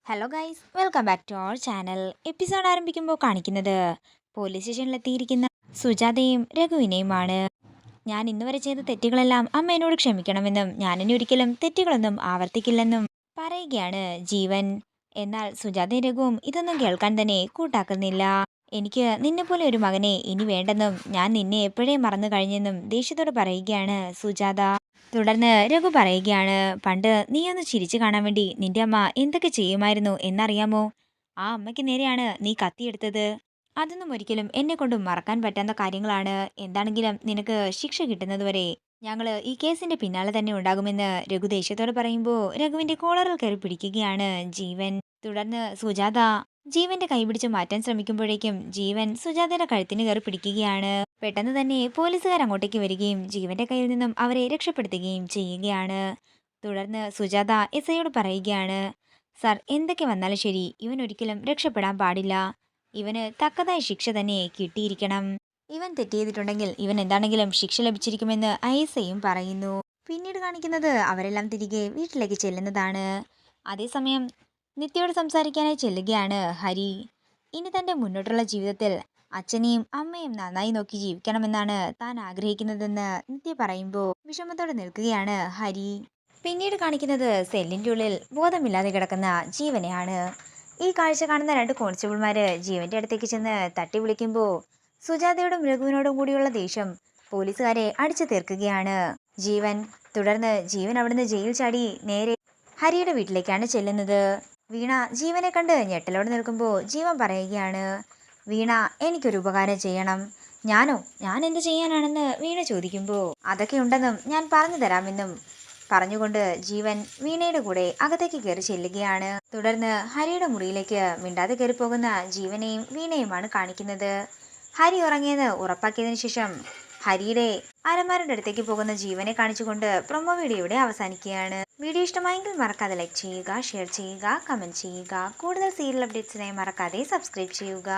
Hello guys, welcome back to our channel. Episode ആരംഭിക്കുമ്പോൾ കാണിക്കുന്നത് police സ്റ്റേഷനിലെത്തിയിരിക്കുന്ന സുജാതയും രഘുവിനെയുമാണ്. ഞാൻ ഇന്നുവരെ ചെയ്ത തെറ്റുകളെല്ലാം അമ്മ എന്നോട് ക്ഷമിക്കണമെന്നും ഞാനിനി ഒരിക്കലും തെറ്റുകളൊന്നും ആവർത്തിക്കില്ലെന്നും പറയുകയാണ് ജീവൻ. എന്നാൽ സുജാതയും രഘുവും ഇതൊന്നും കേൾക്കാൻ തന്നെ കൂട്ടാക്കുന്നില്ല. എനിക്ക് നിന്നെപ്പോലെ ഒരു മകനെ ഇനി വേണ്ടെന്നും ഞാൻ നിന്നെ എപ്പോഴേ മറന്നു കഴിഞ്ഞെന്നും ദേഷ്യത്തോടെ പറയുകയാണ് സുജാത. തുടർന്ന് രഘു പറയുകയാണ്, പണ്ട് നീ ഒന്ന് ചിരിച്ചു കാണാൻ വേണ്ടി നിന്റെ അമ്മ എന്തൊക്കെ ചെയ്യുമായിരുന്നു എന്നറിയാമോ? ആ അമ്മയ്ക്ക് നേരെയാണ് നീ കത്തിയെടുത്തത്. അതൊന്നും ഒരിക്കലും എന്നെ കൊണ്ട് മറക്കാൻ പറ്റാത്ത കാര്യങ്ങളാണ്. എന്താണെങ്കിലും നിനക്ക് ശിക്ഷ കിട്ടുന്നതുവരെ ഞങ്ങള് ഈ കേസിന്റെ പിന്നാലെ തന്നെ ഉണ്ടാകുമെന്ന് രഘു ദേഷ്യത്തോടെ പറയുമ്പോൾ രഘുവിന്റെ കോളറിൽ കയറി പിടിക്കുകയാണ് ജീവൻ. തുടർന്ന് സുജാത ജീവന്റെ കൈ പിടിച്ച് മാറ്റാൻ ശ്രമിക്കുമ്പോഴേക്കും ജീവൻ സുജാതയുടെ കഴുത്തിന് കയറി പിടിക്കുകയാണ്. പെട്ടെന്ന് തന്നെ പോലീസുകാർ അങ്ങോട്ടേക്ക് വരികയും ജീവന്റെ കയ്യിൽ നിന്നും അവരെ രക്ഷപ്പെടുത്തുകയും ചെയ്യുകയാണ്. തുടർന്ന് സുജാത എസ് ഐയോട് പറയുകയാണ്, സർ, എന്തൊക്കെ വന്നാലും ശരി, ഇവൻ ഒരിക്കലും രക്ഷപ്പെടാൻ പാടില്ല. ഇവന് തക്കതായ ശിക്ഷ തന്നെ കിട്ടിയിരിക്കണം. ഇവൻ തെറ്റ് ചെയ്തിട്ടുണ്ടെങ്കിൽ ഇവൻ എന്താണെങ്കിലും ശിക്ഷ ലഭിച്ചിരിക്കുമെന്ന് എസ് ഐയും പറയുന്നു. പിന്നീട് കാണിക്കുന്നത് അവരെല്ലാം തിരികെ വീട്ടിലേക്ക് ചെല്ലുന്നതാണ്. അതേസമയം നിത്യയോട് സംസാരിക്കാനായി ചെല്ലുകയാണ് ഹരി. ഇനി തന്റെ മുന്നോട്ടുള്ള ജീവിതത്തിൽ അച്ഛനെയും അമ്മയും നന്നായി നോക്കി ജീവിക്കണമെന്നാണ് താൻ ആഗ്രഹിക്കുന്നതെന്ന് നിത്യ പറയുമ്പോൾ വിഷമത്തോടെ നിൽക്കുകയാണ് ഹരി. പിന്നീട് കാണിക്കുന്നത് സെല്ലിന്റെ ഉള്ളിൽ ബോധമില്ലാതെ കിടക്കുന്ന ജീവനെയാണ്. ഈ കാഴ്ച കാണുന്ന രണ്ട് കോൺസ്റ്റബിൾമാര് ജീവന്റെ അടുത്തേക്ക് ചെന്ന് തട്ടി വിളിക്കുമ്പോൾ സുജാതയോടും രഘുവിനോടും കൂടിയുള്ള ദേഷ്യം പോലീസുകാരെ അടിച്ചു തീർക്കുകയാണ് ജീവൻ. തുടർന്ന് ജീവൻ അവിടുന്ന് ജയിൽ ചാടി നേരെ ഹരിയുടെ വീട്ടിലേക്കാണ് ചെല്ലുന്നത്. വീണ ജീവനെ കണ്ട് ഞെട്ടലോടെ നിൽക്കുമ്പോൾ ജീവൻ പറയുകയാണ്, വീണ, എനിക്കൊരു ഉപകാരം ചെയ്യണം. ഞാൻ എന്ത് ചെയ്യാനാണെന്ന് വീണ ചോദിക്കുമ്പോൾ അതൊക്കെ ഉണ്ടെന്നും ഞാൻ പറഞ്ഞു തരാമെന്നും പറഞ്ഞുകൊണ്ട് ജീവൻ വീണയുടെ കൂടെ അകത്തേക്ക് കയറി ചെല്ലുകയാണ്. തുടർന്ന് ഹരിയുടെ മുറിയിലേക്ക് മിണ്ടാതെ കയറി പോകുന്ന ജീവനെയും വീണയുമാണ് കാണിക്കുന്നത്. ഹരി ഉറങ്ങിയെന്ന് ഉറപ്പാക്കിയതിനു ശേഷം ഹരിയുടെ അരമാരുടെ അടുത്തേക്ക് പോകുന്ന ജീവനെ കാണിച്ചുകൊണ്ട് പ്രൊമോ വീഡിയോ ഇവിടെ അവസാനിക്കുകയാണ്. വീഡിയോ ഇഷ്ടമായെങ്കിൽ മറക്കാതെ ലൈക്ക് ചെയ്യുക, ഷെയർ ചെയ്യുക, കമന്റ് ചെയ്യുക. കൂടുതൽ സീരിയൽ അപ്ഡേറ്റ്സിനായി മറക്കാതെ സബ്സ്ക്രൈബ് ചെയ്യുക.